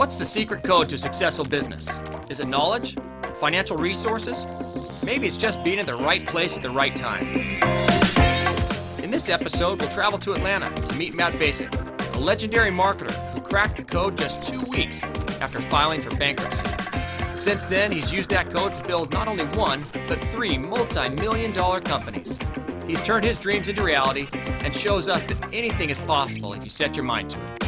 What's the secret code to a successful business? Is it knowledge? Financial resources? Maybe it's just being at the right place at the right time. In this episode, we'll travel to Atlanta to meet Matt Basic, a legendary marketer who cracked the code just 2 weeks after filing for bankruptcy. Since then, he's used that code to build not only one, but 3 multi-million-dollar companies. He's turned his dreams into reality and shows us that anything is possible if you set your mind to it.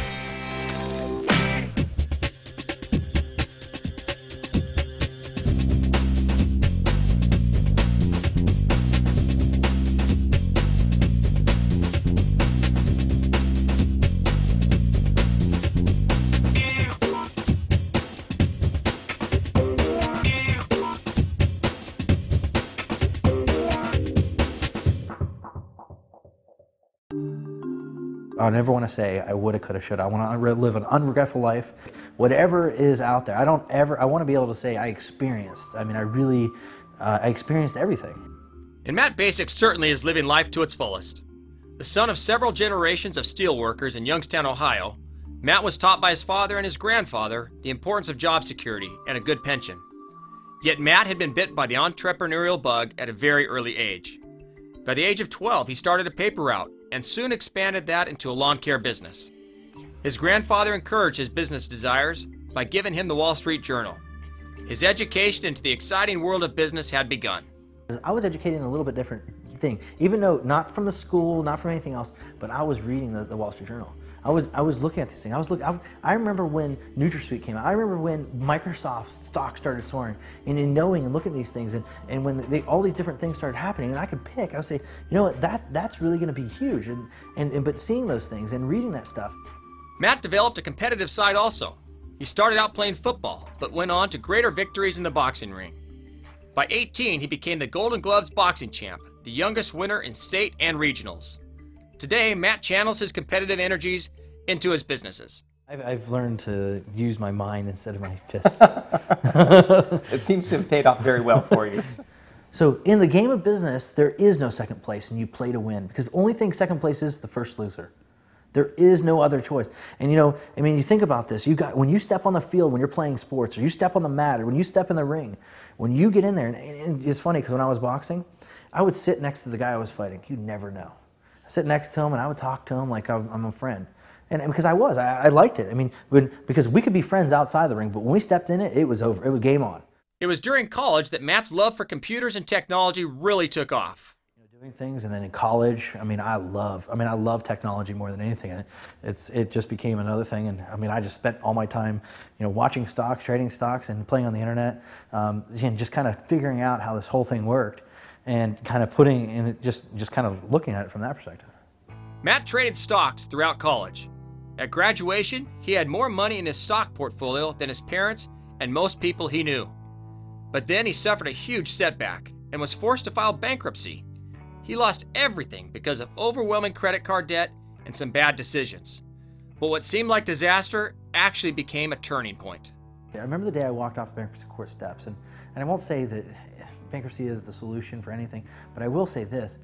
I never want to say I woulda, coulda, shoulda. I want to live an unregretful life. Whatever is out there, I want to be able to say I experienced. I mean, I experienced everything. And Matt Basic certainly is living life to its fullest. The son of several generations of steelworkers in Youngstown, Ohio, Matt was taught by his father and his grandfather the importance of job security and a good pension. Yet Matt had been bit by the entrepreneurial bug at a very early age. By the age of 12, he started a paper route and soon expanded that into a lawn care business. His grandfather encouraged his business desires by giving him the Wall Street Journal. His education into the exciting world of business had begun. I was educated in a little bit different thing, even though not from the school, not from anything else, but I was reading the Wall Street Journal. I was looking at these things. I remember when NutraSweet came out. I remember when Microsoft stock started soaring, and in knowing and looking at these things, and when all these different things started happening, and I could pick. I would say, you know what, that's really going to be huge. But seeing those things and reading that stuff. Matt developed a competitive side also. He started out playing football, but went on to greater victories in the boxing ring. By 18, he became the Golden Gloves boxing champ, the youngest winner in state and regionals. Today, Matt channels his competitive energies into his businesses. I've learned to use my mind instead of my fists. It seems to have paid off very well for you. So in the game of business, there is no second place, and you play to win. Because the only thing second place is the first loser. There is no other choice. And you know, I mean, you think about this. When you step on the field, when you're playing sports, or you step on the mat, or when you step in the ring, when you get in there, and it's funny because when I was boxing, I would sit next to the guy I was fighting. You'd never know. I sit next to him, and I would talk to him like I'm a friend. And because I liked it. I mean, because we could be friends outside the ring, but when we stepped in it, it was over. It was game on. It was during college that Matt's love for computers and technology really took off. Doing things, and then in college, I mean, I love technology more than anything. It just became another thing, and I mean, I just spent all my time, watching stocks, trading stocks, and playing on the internet, and just kind of figuring out how this whole thing worked, and kind of putting in it, just kind of looking at it from that perspective. Matt traded stocks throughout college. At graduation, he had more money in his stock portfolio than his parents and most people he knew. But then he suffered a huge setback and was forced to file bankruptcy. He lost everything because of overwhelming credit card debt and some bad decisions. But what seemed like disaster actually became a turning point. I remember the day I walked off the bankruptcy court steps, and I won't say that bankruptcy is the solution for anything, but I will say this.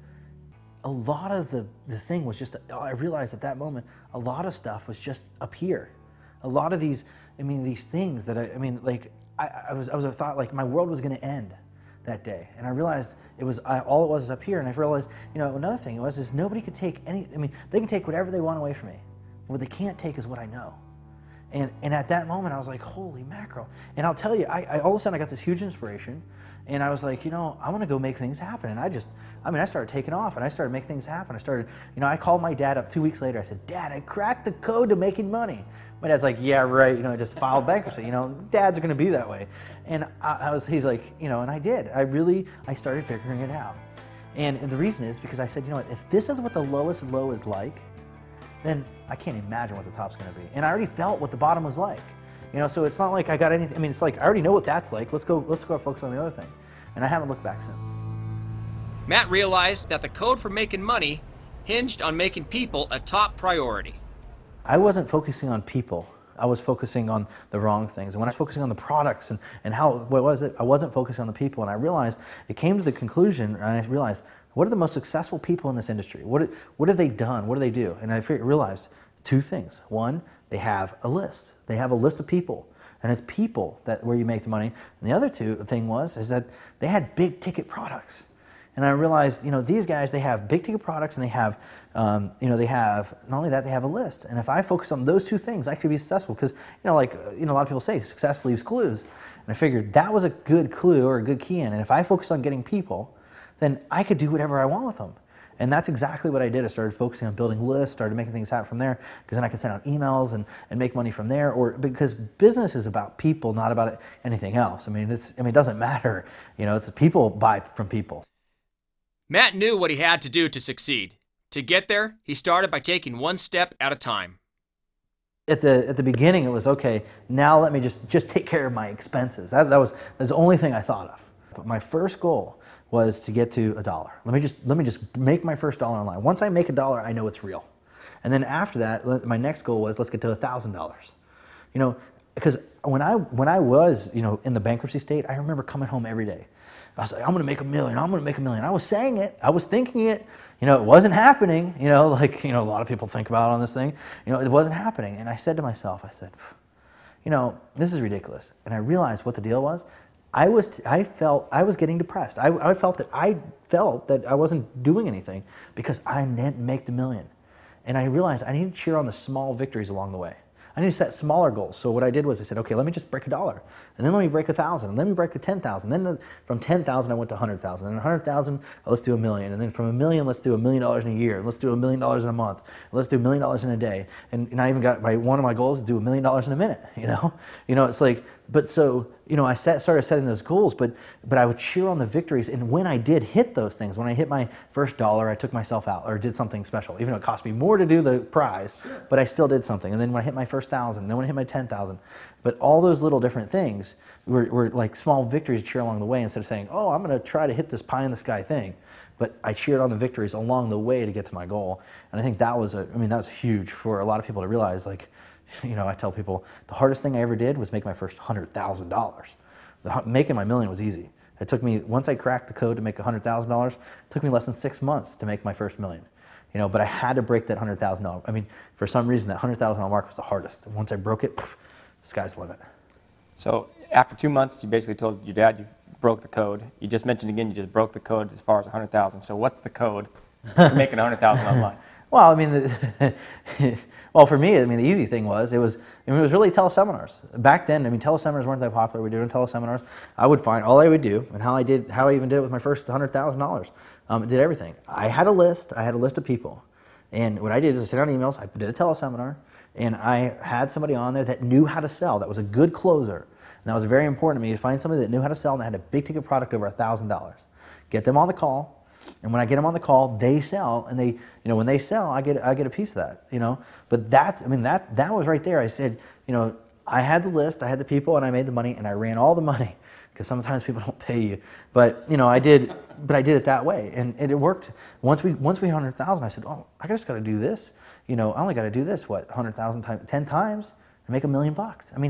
A lot of the thing was just, I realized at that moment, a lot of stuff was just up here. A lot of these things that I thought like my world was going to end that day. And I realized all it was up here. And I realized, another thing is nobody could take they can take whatever they want away from me. What they can't take is what I know. And at that moment, I was like, holy mackerel. And I'll tell you, I all of a sudden I got this huge inspiration. And I was like, I want to go make things happen. And I started taking off, and I started making things happen. I called my dad up 2 weeks later. I said, Dad, I cracked the code to making money. My dad's like, yeah, right. I just filed bankruptcy. Dads are going to be that way. And he's like, and I did. I started figuring it out. And the reason is because I said, if this is what the lowest low is like, then I can't imagine what the top's going to be. And I already felt what the bottom was like. So it's not like I got anything. It's like I already know what that's like. Let's go focus on the other thing. And I haven't looked back since. Matt realized that the code for making money hinged on making people a top priority. I wasn't focusing on people. I was focusing on the wrong things. And when I was focusing on the products and how, what was it, I wasn't focusing on the people. And I realized, it came to the conclusion, and I realized, what are the most successful people in this industry? What have they done? What do they do? And I realized two things. One, they have a list. They have a list of people, and it's people that where you make the money. And the other thing is that they had big ticket products. And I realized, these guys, they have big ticket products, and they have, they have, not only that, they have a list. And if I focus on those two things, I could be successful. Because, a lot of people say success leaves clues. And I figured that was a good clue or a good key in. And if I focus on getting people, then I could do whatever I want with them. And that's exactly what I did. I started focusing on building lists, started making things happen from there, because then I could send out emails and make money from there. Or because business is about people, not about anything else. It doesn't matter. It's people buy from people. Matt knew what he had to do to succeed. To get there, he started by taking one step at a time. At the beginning, it was, okay, now let me just take care of my expenses. That's the only thing I thought of. But my first goal was to get to $1. Let me just make my first dollar online. Once I make $1, I know it's real. And then after that, my next goal was, let's get to $1,000. Because when I was, in the bankruptcy state, I remember coming home every day. I was like, I'm gonna make $1 million, I'm gonna make $1 million. I was saying it, I was thinking it, it wasn't happening, a lot of people think about it on this thing, it wasn't happening. And I said to myself, this is ridiculous. And I realized what the deal was. I felt I was getting depressed. I felt that I wasn't doing anything because I didn't make the $1 million. And I realized I need to cheer on the small victories along the way. I need to set smaller goals. So what I did was I said, okay, let me just break $1, and then let me break 1,000, and then let me break 10,000. Then from 10,000 I went to 100,000, and 100,000 let's do $1 million, and then from $1 million let's do $1 million in a year, let's do $1 million in a month, let's do $1 million in a day, and I even got one of my goals is to do $1 million in a minute. It's like, but so I started setting those goals, but I would cheer on the victories, and when I did hit those things, when I hit my first $1, I took myself out or did something special, even though it cost me more to do the prize, but I still did something. And then when I hit my first 1,000, then when I hit my 10,000, but all those little different things were like small victories to cheer along the way instead of saying, oh, I'm going to try to hit this pie in the sky thing. But I cheered on the victories along the way to get to my goal. And I think that was that was huge for a lot of people to realize. Like, I tell people the hardest thing I ever did was make my first $100,000. Making my $1 million was easy. It took me, once I cracked the code to make $100,000, it took me less than 6 months to make my first $1 million. But I had to break that $100,000. For some reason, that $100,000 mark was the hardest. Once I broke it, the sky's the limit. So after 2 months, you basically told your dad you broke the code. You just mentioned again you just broke the code as far as 100,000. So what's the code for making 100,000 online? Well, well, for me, the easy thing was it was really teleseminars. Back then, teleseminars weren't that popular. We were doing teleseminars. I would find all I would do, and how I even did it with my first $100,000. Did everything. I had a list of people, and what I did is I sent out emails. I did a teleseminar, and I had somebody on there that knew how to sell. That was a good closer, and that was very important to me to find somebody that knew how to sell and that had a big ticket product over $1,000. Get them on the call. And when I get them on the call, they sell, and when they sell, I get a piece of that, But that was right there. I said, I had the list, I had the people, and I made the money, and I ran all the money, because sometimes people don't pay you. But I did it that way, and it worked. Once we hit 100,000, I said, oh, I just got to do this. I only got to do this 100,000 times, 10 times, and make $1 million.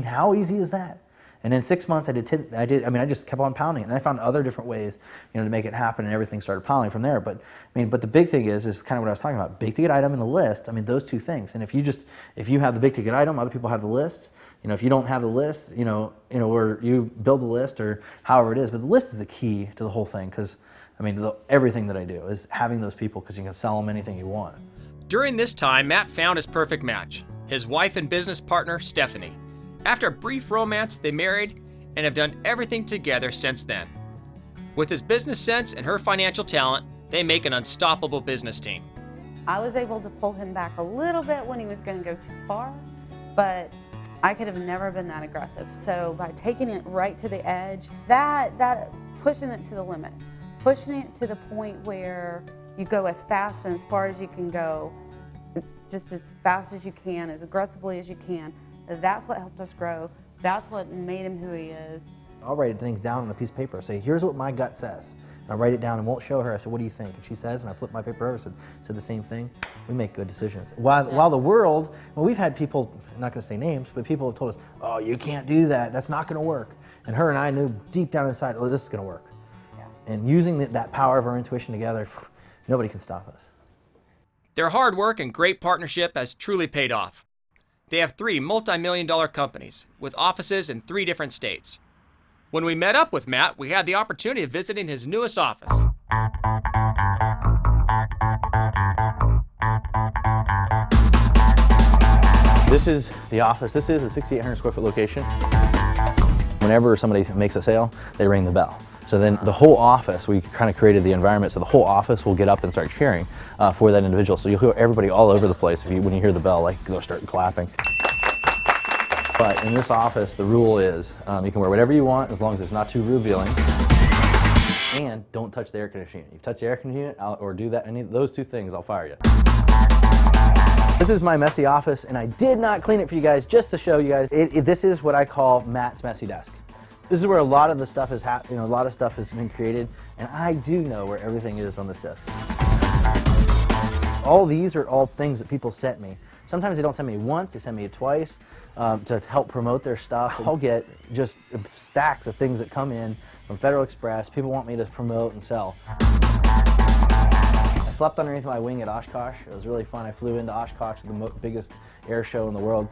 How easy is that? And in 6 months, I just kept on pounding, and I found other different ways, to make it happen, and everything started piling from there. But the big thing is kind of what I was talking about: big ticket item and the list. Those two things. And if you have the big ticket item, other people have the list. If you don't have the list, or you build the list, or however it is. But the list is the key to the whole thing, because everything that I do is having those people, because you can sell them anything you want. During this time, Matt found his perfect match: his wife and business partner, Stephanie. After a brief romance, they married and have done everything together since then. With his business sense and her financial talent, they make an unstoppable business team. I was able to pull him back a little bit when he was going to go too far, but I could have never been that aggressive. So by taking it right to the edge, that pushing it to the limit, pushing it to the point where you go as fast and as far as you can go, just as fast as you can, as aggressively as you can. That's what helped us grow. That's what made him who he is. I'll write things down on a piece of paper. Say, here's what my gut says. And I write it down and won't show her. I said, what do you think? And she says, and I flip my paper over, said the same thing. We make good decisions. While the world, we've had people, I'm not going to say names, but people have told us, oh, you can't do that. That's not going to work. And her and I knew deep down inside, oh, this is going to work. Yeah. And using that power of our intuition together, nobody can stop us. Their hard work and great partnership has truly paid off. They have 3 multi-million-dollar companies with offices in 3 different states. When we met up with Matt, we had the opportunity of visiting his newest office. This is the office. This is a 6,800 square foot location. Whenever somebody makes a sale, they ring the bell. So then the whole office, we kind of created the environment so the whole office will get up and start cheering for that individual. So you'll hear everybody all over the place when you hear the bell, like go start clapping. But in this office, the rule is you can wear whatever you want as long as it's not too revealing. And don't touch the air conditioning unit. You touch the air conditioning unit or do that, any of those 2 things, I'll fire you. This is my messy office, and I did not clean it for you guys just to show you guys. This is what I call Matt's messy desk. This is where a lot of the stuff is a lot of stuff has been created, and I do know where everything is on this desk. All these are all things that people sent me. Sometimes they don't send me once, they send me twice to help promote their stuff. I'll get just stacks of things that come in from Federal Express. People want me to promote and sell. I slept underneath my wing at Oshkosh. It was really fun. I flew into Oshkosh, the biggest air show in the world.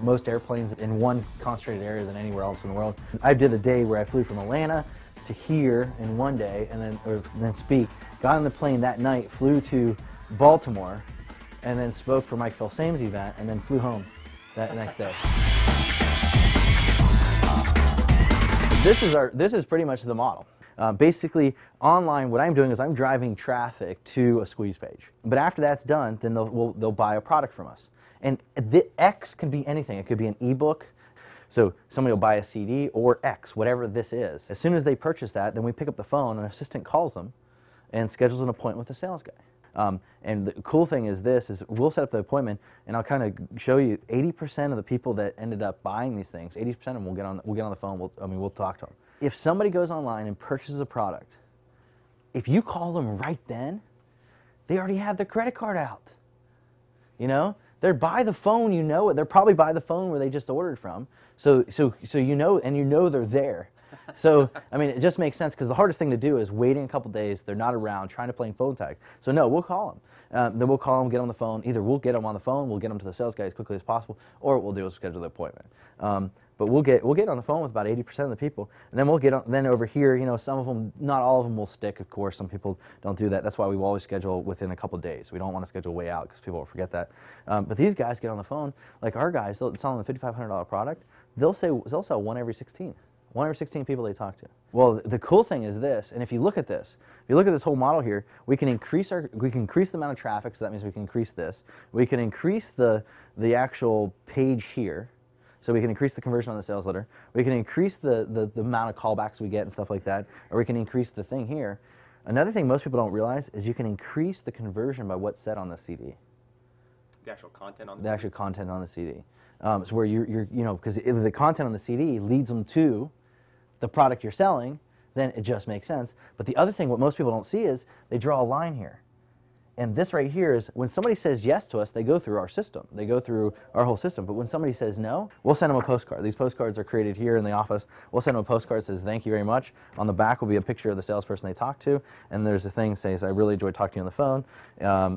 Most airplanes in one concentrated area than anywhere else in the world. I did a day where I flew from Atlanta to here in one day and then speak. Got on the plane that night, flew to Baltimore, and then spoke for Mike Filsame's event, and then flew home that next day. This is pretty much the model. Basically, online, what I'm doing is I'm driving traffic to a squeeze page. But after that's done, then they'll buy a product from us. And the X can be anything. It could be an ebook. So somebody will buy a CD or X, whatever this is. As soon as they purchase that, then we pick up the phone, and an assistant calls them and schedules an appointment with the sales guy. And the cool thing is we'll set up the appointment, and I'll kind of show you 80% of the people that ended up buying these things, 80% of them we'll get on the phone, we'll talk to them. If somebody goes online and purchases a product, if you call them right then, they already have their credit card out. You know? They're by the phone, you know it. They're probably by the phone where they just ordered from. So you know, and you know they're there. So, I mean, it just makes sense, because the hardest thing to do is waiting a couple days, they're not around, trying to play phone tag. So no, we'll call them. Then we'll call them, get on the phone. Either we'll get them on the phone, we'll get them to the sales guy as quickly as possible, or what we'll do is schedule the appointment. But we'll get on the phone with about 80% of the people, and then we'll get on, then over here, you know, some of them, not all of them will stick, of course. Some people don't do that. That's why we always schedule within a couple days. We don't want to schedule way out because people will forget that. But these guys get on the phone, like our guys, they'll sell them a $5,500 product. They'll sell 1 every 16. 1 every 16 people they talk to. Well, the cool thing is this, and if you look at this, whole model here, we can increase the amount of traffic, so that means we can increase this. We can increase the actual page here, so we can increase the conversion on the sales letter. We can increase the amount of callbacks we get and stuff like that, or we can increase the thing here. Another thing most people don't realize is you can increase the conversion by what's said on the CD. The actual content on the The CD? actual content on the CD. So where you know, because if the content on the CD leads them to the product you're selling, then it just makes sense. But the other thing, what most people don't see is they draw a line here. And this right here is when somebody says yes to us, they go through our system. They go through our whole system. But when somebody says no, we'll send them a postcard. These postcards are created here in the office. We'll send them a postcard that says, thank you very much. On the back will be a picture of the salesperson they talked to. And there's a thing that says, I really enjoyed talking to you on the phone.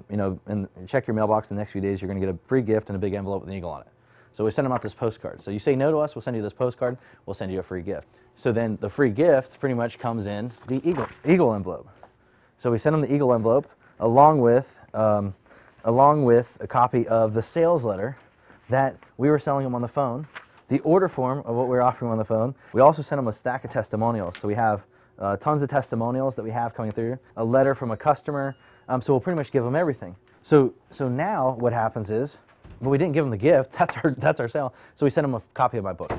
You know, and check your mailbox in the next few days. You're going to get a free gift and a big envelope with an eagle on it. So we send them out this postcard. So you say no to us, we'll send you this postcard. We'll send you a free gift. So then the free gift pretty much comes in the eagle envelope. So we send them the eagle envelope along with a copy of the sales letter that we were selling them on the phone, the order form of what we were offering on the phone. We also sent them a stack of testimonials. So we have tons of testimonials that we have coming through, a letter from a customer. So we'll pretty much give them everything. So now what happens is, but we didn't give them the gift. That's our sale. So we sent them a copy of my book.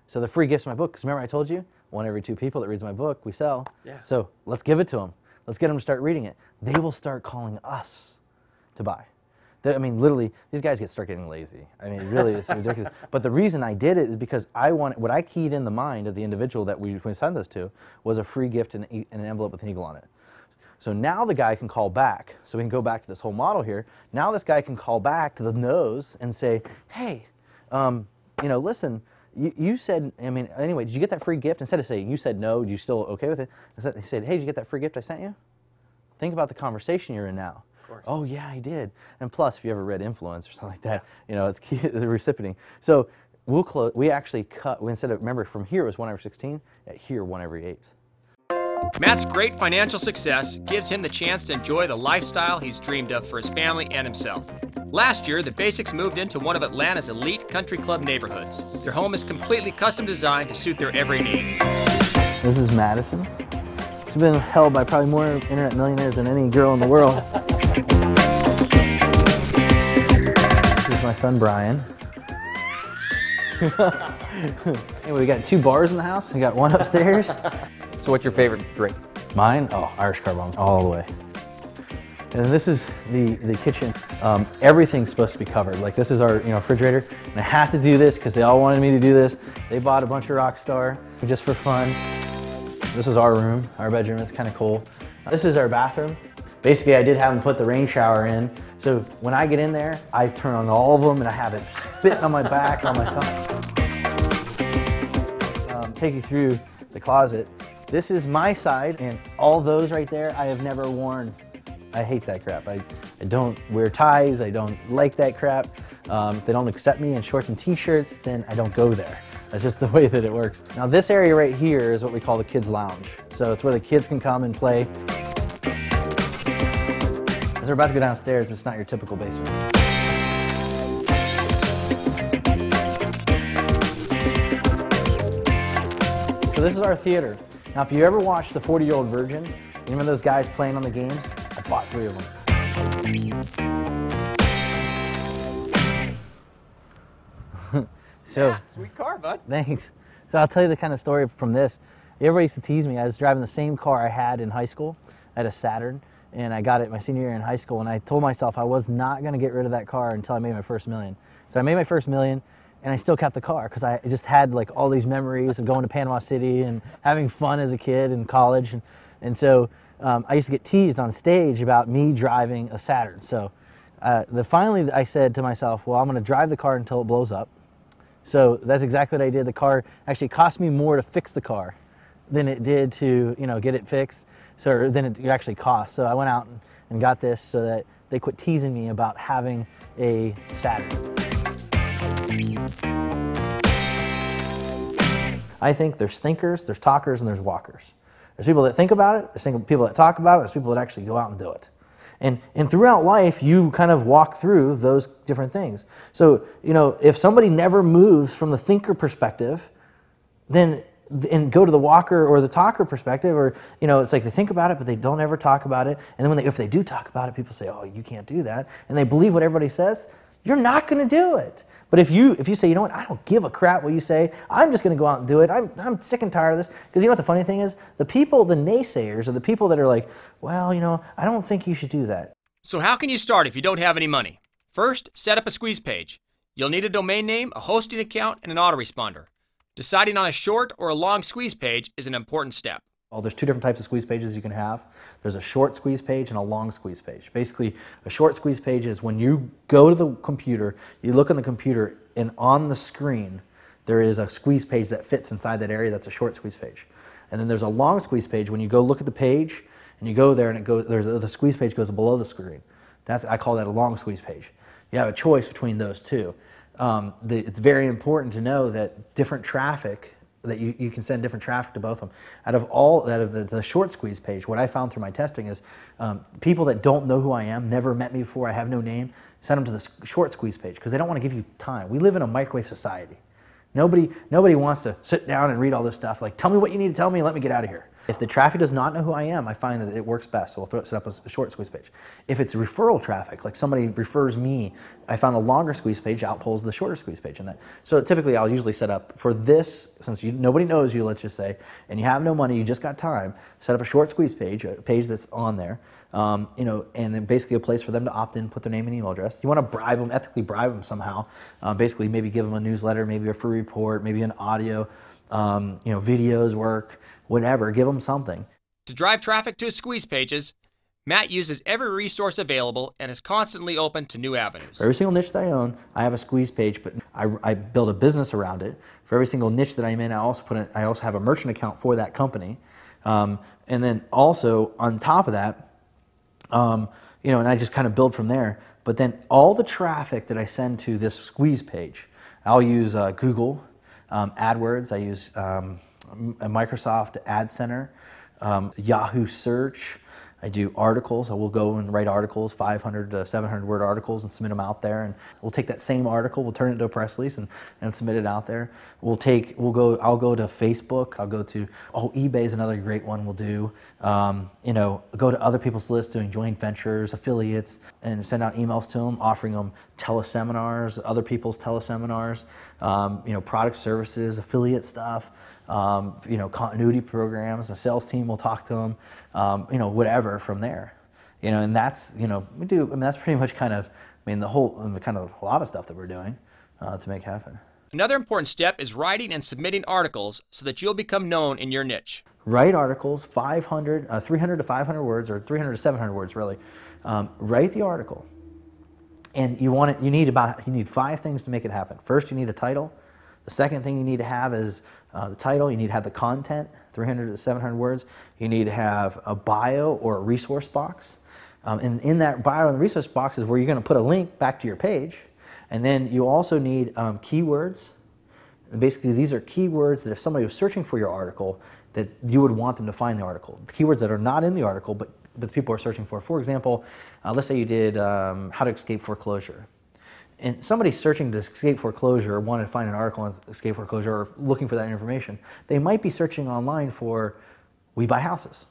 So the free gift's my book. Because remember I told you, 1 every 2 people that reads my book, we sell. Yeah. So let's give it to them. Let's get them to start reading it. They will start calling us to buy. I mean, literally, these guys start getting lazy. I mean, really, it's ridiculous. But the reason I did it is because what I keyed in the mind of the individual that we sent this to was a free gift and an envelope with an eagle on it. So now the guy can call back. So we can go back to this whole model here. Now this guy can call back to the nose and say, hey, you know, listen, you said, I mean, anyway, did you get that free gift? Instead of saying, you said no, you still okay with it? He said, hey, did you get that free gift I sent you? Think about the conversation you're in now. course. Oh yeah, I did. And plus, if you ever read Influence or something like that, you know, it's key, the reciprocating. So we'll close. We actually cut. Instead of, remember, from here it was 1 every 16. At here, 1 every 8. Matt's great financial success gives him the chance to enjoy the lifestyle he's dreamed of for his family and himself. Last year, the Basics moved into one of Atlanta's elite country club neighborhoods. Their home is completely custom designed to suit their every need. This is Madison. It's been held by probably more internet millionaires than any girl in the world. This is my son Brian. Anyway, we got 2 bars in the house. We got one upstairs. So what's your favorite drink? Mine? Oh, Irish car bomb all the way. And this is the kitchen. Everything's supposed to be covered. Like this is our refrigerator. And I had to do this because they all wanted me to do this. They bought a bunch of Rockstar just for fun. This is our room. Our bedroom is kind of cool. This is our bathroom. Basically, I did have them put the rain shower in. So when I get in there, I turn on all of them and I have it spitting on my back, on my tongue. Take you through the closet. This is my side, and all those right there I have never worn. I hate that crap. I don't wear ties. I don't like that crap. If they don't accept me in shorts and t-shirts, then I don't go there. That's just the way that it works. Now this area right here is what we call the kids' lounge. So it's where the kids can come and play. As we're about to go downstairs, it's not your typical basement. So this is our theater. Now, if you ever watched The 40-Year-Old Virgin, you remember those guys playing on the games? I bought 3 of them. So, Yeah, sweet car, bud. thanks. So I'll tell you the kind of story from this. Everybody used to tease me. I was driving the same car I had in high school. I had a Saturn, and I got it my senior year in high school, and I told myself I was not going to get rid of that car until I made my first million. So I made my first million, and I still kept the car because I just had like all these memories of going to Panama City and having fun as a kid in college. And so I used to get teased on stage about me driving a Saturn. So finally I said to myself, well, I'm going to drive the car until it blows up. So that's exactly what I did. The car actually cost me more to fix the car than it did to get it fixed. So than it actually cost. So I went out and got this so that they quit teasing me about having a Saturn. I think there's thinkers, there's talkers, and there's walkers. There's people that think about it, there's people that talk about it, there's people that actually go out and do it. And throughout life, you kind of walk through those different things. So, if somebody never moves from the thinker perspective, then and go to the walker or the talker perspective, or it's like they think about it, but they don't ever talk about it. And then if they do talk about it, people say, "Oh, you can't do that," and they believe what everybody says. You're not going to do it. But if you say, you know what, I don't give a crap what you say, I'm just going to go out and do it. I'm sick and tired of this. Because you know what the funny thing is? The people, the naysayers, are the people that are like, well, I don't think you should do that. So how can you start if you don't have any money? First, set up a squeeze page. You'll need a domain name, a hosting account, and an autoresponder. Deciding on a short or a long squeeze page is an important step. Well, there's 2 different types of squeeze pages you can have. There's a short squeeze page and a long squeeze page. Basically, a short squeeze page is when you go to the computer, you look on the computer, and on the screen, there is a squeeze page that fits inside that area. That's a short squeeze page. And then there's a long squeeze page when you go look at the page, and you go there, and the squeeze page goes below the screen. I call that a long squeeze page. You have a choice between those 2. It's very important to know that different traffic, that you can send different traffic to both of them. Out of the short squeeze page, what I found through my testing is people that don't know who I am, never met me before, I have no name, send them to the short squeeze page because they don't want to give you time. We live in a microwave society. Nobody wants to sit down and read all this stuff. Like, tell me what you need to tell me and let me get out of here. If the traffic does not know who I am, I find that it works best, so we'll set up a short squeeze page. If it's referral traffic, like somebody refers me, I found a longer squeeze page outpulls the shorter squeeze page in that. So typically I'll usually set up for this, since nobody knows you, let's just say, and you have no money, you just got time, set up a short squeeze page, a page that's on there, and then basically a place for them to opt in, put their name and email address. You want to bribe them, ethically bribe them somehow, basically maybe give them a newsletter, maybe a free report, maybe an audio, videos work, whatever, give them something. To drive traffic to his squeeze pages, Matt uses every resource available and is constantly open to new avenues. For every single niche that I own, I have a squeeze page, but I build a business around it. For every single niche that I'm in, I also have a merchant account for that company. And then also on top of that, and I just kind of build from there. But then all the traffic that I send to this squeeze page, I'll use Google AdWords, I use a Microsoft Ad Center, Yahoo Search. I do articles. I will go and write articles, 500 to 700 word articles, and submit them out there. And we'll take that same article, we'll turn it into a press release and submit it out there. I'll go to Facebook. I'll go to, eBay is another great one we'll do. Go to other people's lists doing joint ventures, affiliates, and send out emails to them, offering them teleseminars, other people's teleseminars, product services, affiliate stuff. Continuity programs, a sales team will talk to them, whatever from there, and that's, that's pretty much kind of, the whole, kind of a lot of stuff that we're doing to make happen. Another important step is writing and submitting articles so that you'll become known in your niche. Write articles, 300 to 500 words, or 300 to 700 words, really. Write the article, and you need 5 things to make it happen. First, you need a title. The second thing you need to have is the title. You need to have the content, 300 to 700 words. You need to have a bio or a resource box. And in that bio and the resource box is where you're going to put a link back to your page. And then you also need keywords. And basically, these are keywords that if somebody was searching for your article, that you would want them to find the article. The keywords that are not in the article, but people are searching for. For example, let's say you did how to escape foreclosure. And somebody searching to escape foreclosure, or wanted to find an article on escape foreclosure, or looking for that information, they might be searching online for We Buy Houses.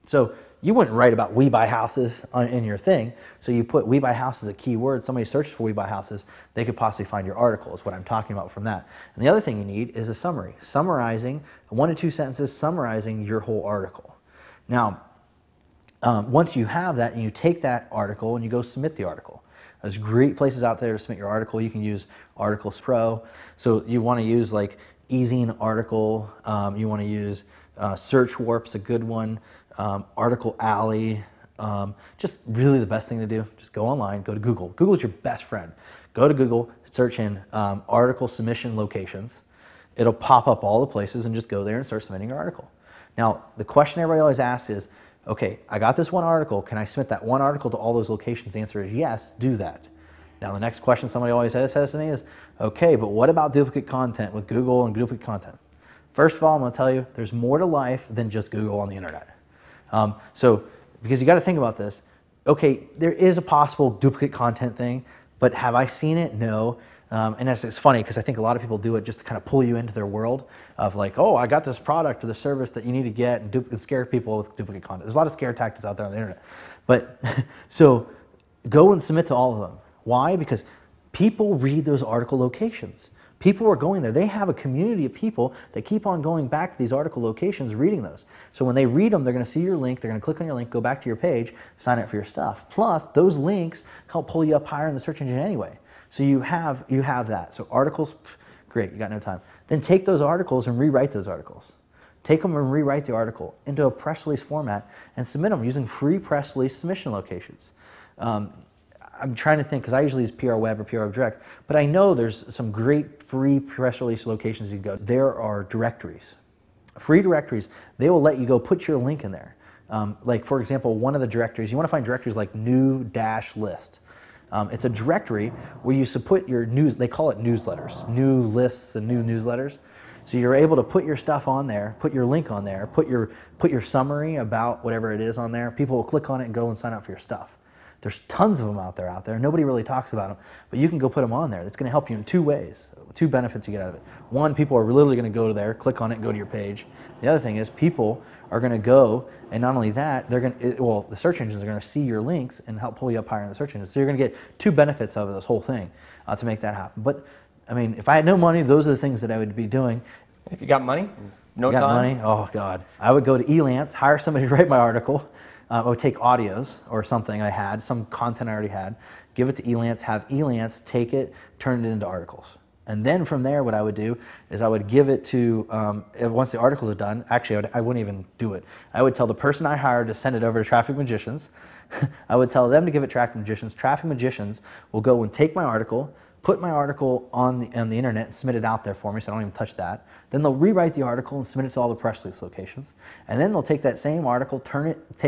So you wouldn't write about We Buy Houses in your thing. So you put We Buy Houses as a keyword. Somebody searches for We Buy Houses, they could possibly find your article, is what I'm talking about from that. And the other thing you need is a summary, summarizing 1 to 2 sentences, summarizing your whole article. Now, once you have that, and you take that article and you go submit the article. There's great places out there to submit your article. You can use Articles Pro. So you want to use like Ezine Article. You want to use Search Warp's a good one. Article Alley. Just really the best thing to do. Just go online, go to Google. Google's your best friend. Go to Google, search in article submission locations. It'll pop up all the places, and just go there and start submitting your article. Now, the question everybody always asks is, okay, I got this one article. Can I submit that one article to all those locations? The answer is yes, do that. Now, the next question somebody always says to me is, okay, but what about duplicate content with Google and duplicate content? First of all, I'm going to tell you, there's more to life than just Google on the internet. Because you got to think about this. Okay, there is a possible duplicate content thing, but have I seen it? No. And it's funny because I think a lot of people do it just to kind of pull you into their world of like, oh, I got this product or the service that you need to get, and scare people with duplicate content. There's a lot of scare tactics out there on the internet. But so go and submit to all of them. Why? Because people read those article locations. People are going there. They have a community of people that keep on going back to these article locations, reading those. So when they read them, they're going to see your link. They're going to click on your link, go back to your page, sign up for your stuff. Plus, those links help pull you up higher in the search engine anyway. So you have that. So articles, great, you got no time. Then take those articles and rewrite those articles. Take them and rewrite the article into a press release format and submit them using free press release submission locations. I'm trying to think, because I usually use PR Web or PR Direct, but I know there's some great free press release locations you can go. There are directories, free directories. They will let you go put your link in there. Like, for example, one of the directories, you want to find directories like new-list. It's a directory where you put your news, they call it newsletters, new lists and new newsletters. So you're able to put your stuff on there, put your link on there, put your summary about whatever it is on there. People will click on it and go and sign up for your stuff. There's tons of them out there. Nobody really talks about them, but you can go put them on there. That's going to help you in 2 ways, 2 benefits you get out of it. One, people are literally going to go to there, click on it, and go to your page. The other thing is people are going to go, and not only that, they're going to, the search engines are going to see your links and help pull you up higher in the search engines. So you're going to get 2 benefits out of this whole thing to make that happen. But I mean, if I had no money, those are the things that I would be doing. If you got money, no got time. Money, oh God, I would go to Elance, hire somebody to write my article. I would take audios or something I had, some content I already had, give it to Elance, have Elance take it, turn it into articles. And then from there, what I would do is I would give it to, once the articles are done, actually I wouldn't even do it. I would tell the person I hired to send it over to Traffic Magicians. I would tell them to give it to Traffic Magicians. Traffic Magicians will go and take my article, put my article on the internet and submit it out there for me, so I don't even touch that. Then they'll rewrite the article and submit it to all the press release locations. And then they'll take that same article,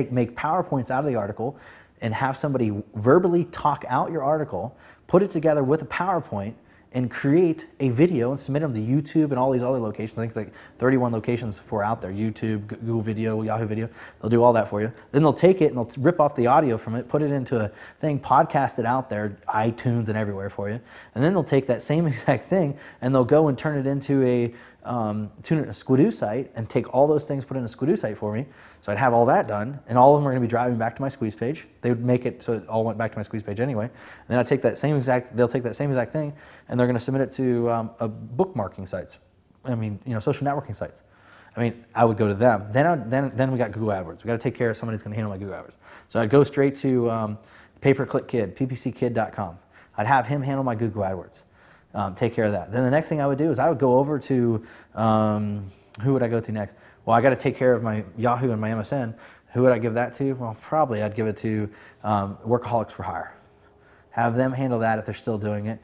make PowerPoints out of the article, and have somebody verbally talk out your article, put it together with a PowerPoint, and create a video and submit them to YouTube and all these other locations. I think it's like 31 locations for out there, YouTube, Google Video, Yahoo Video. They'll do all that for you. Then they'll take it and they'll rip off the audio from it, put it into a thing, podcast it out there, iTunes and everywhere for you. And then they'll take that same exact thing and they'll go and turn it into a Squidoo site and take all those things, put in a Squidoo site for me. So I'd have all that done, and all of them are going to be driving back to my squeeze page. They would make it so it all went back to my squeeze page anyway. And then they'll take that same exact thing, and they're going to submit it to bookmarking sites. I mean, social networking sites. I mean, I would go to them. Then we got Google AdWords. We got to take care of somebody who's going to handle my Google AdWords. So I'd go straight to pay-per-click kid, ppckid.com. I'd have him handle my Google AdWords. Take care of that. Then the next thing I would do is I would go over to, who would I go to next? Well, I got to take care of my Yahoo and my MSN. Who would I give that to? Well, probably I'd give it to Workaholics for Hire. Have them handle that if they're still doing it.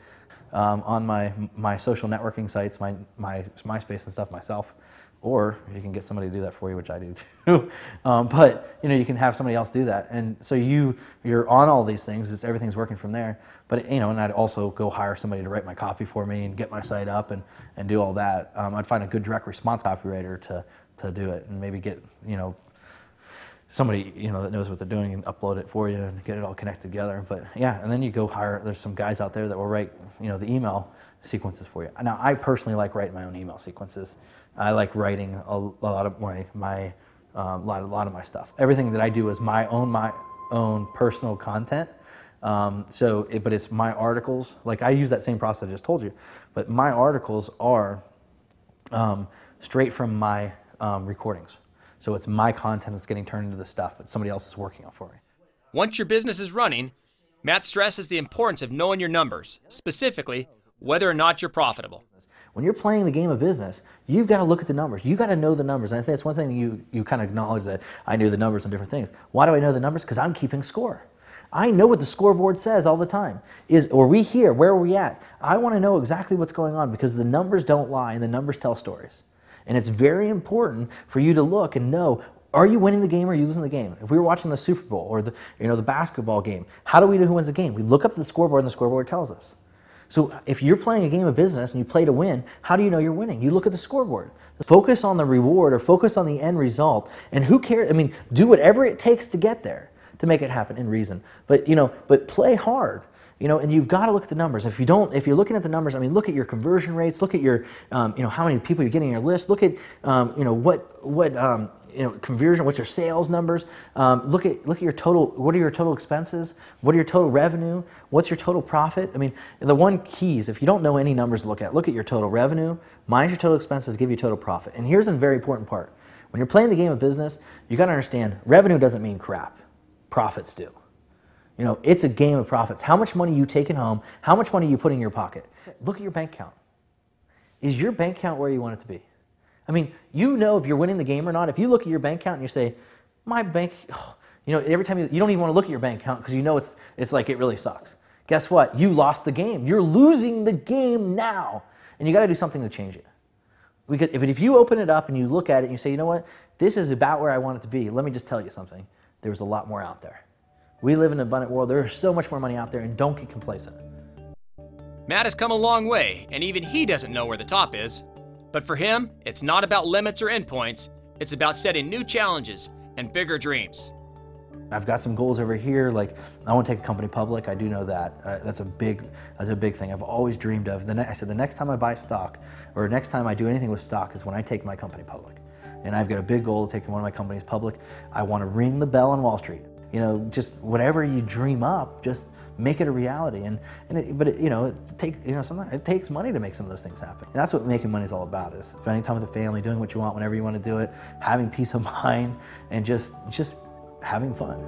On my social networking sites, my MySpace and stuff myself. Or you can get somebody to do that for you, which I do too. But you can have somebody else do that, and so you're on all these things. Everything's working from there. But and I'd also go hire somebody to write my copy for me and get my site up and do all that. I'd find a good direct response copywriter to do it, and maybe get somebody that knows what they're doing and upload it for you and get it all connected together. But yeah, and then you go hire. There's some guys out there that will write the email sequences for you. Now I personally like writing my own email sequences. I like writing a lot of my lot of my stuff. Everything that I do is my own personal content. But it's my articles. Like I use that same process I just told you, but my articles are straight from my recordings. So it's my content that's getting turned into the stuff that somebody else is working on for me. Once your business is running, Matt stresses the importance of knowing your numbers, specifically whether or not you're profitable. When you're playing the game of business, you've got to look at the numbers. You've got to know the numbers. And I think that's one thing you kind of acknowledge, that I knew the numbers on different things. Why do I know the numbers? Because I'm keeping score. I know what the scoreboard says all the time. Are we here? Where are we at? I want to know exactly what's going on, because the numbers don't lie and the numbers tell stories. And it's very important for you to look and know, are you winning the game or are you losing the game? If we were watching the Super Bowl or the basketball game, how do we know who wins the game? We look up the scoreboard and the scoreboard tells us. So if you're playing a game of business and you play to win, how do you know you're winning? You look at the scoreboard. Focus on the reward or focus on the end result. And who cares? I mean, do whatever it takes to get there to make it happen in reason. But but play hard. And you've got to look at the numbers. If you're looking at the numbers, I mean, look at your conversion rates. Look at your, how many people you're getting on your list. Look at, what conversion. What's your sales numbers? Look at your total. What are your total expenses? What are your total revenue? What's your total profit? I mean, the one keys, if you don't know any numbers to look at your total revenue minus your total expenses, give you total profit. And here's a very important part: when you're playing the game of business, you got to understand revenue doesn't mean crap. Profits do. It's a game of profits. How much money you taking home? How much money you put in your pocket? Look at your bank account. Is your bank account where you want it to be? I mean, if you're winning the game or not. If you look at your bank account and you say, my bank, every time you don't even want to look at your bank account because it's like it really sucks. Guess what? You lost the game. You're losing the game now. And you got to do something to change it. But if you open it up and you look at it and you say, you know what? This is about where I want it to be. Let me just tell you something. There's a lot more out there. We live in an abundant world. There's so much more money out there, and don't get complacent. Matt has come a long way, and even he doesn't know where the top is. But for him, it's not about limits or endpoints. It's about setting new challenges and bigger dreams. I've got some goals over here, like I want to take a company public. I do know that. That's a big thing. I've always dreamed of. I said the next time I buy stock, or next time I do anything with stock, is when I take my company public. And I've got a big goal of taking one of my companies public. I want to ring the bell on Wall Street. Just whatever you dream up, just make it a reality. Sometimes it takes money to make some of those things happen. And that's what making money is all about: is spending time with the family, doing what you want whenever you want to do it, having peace of mind, and just having fun.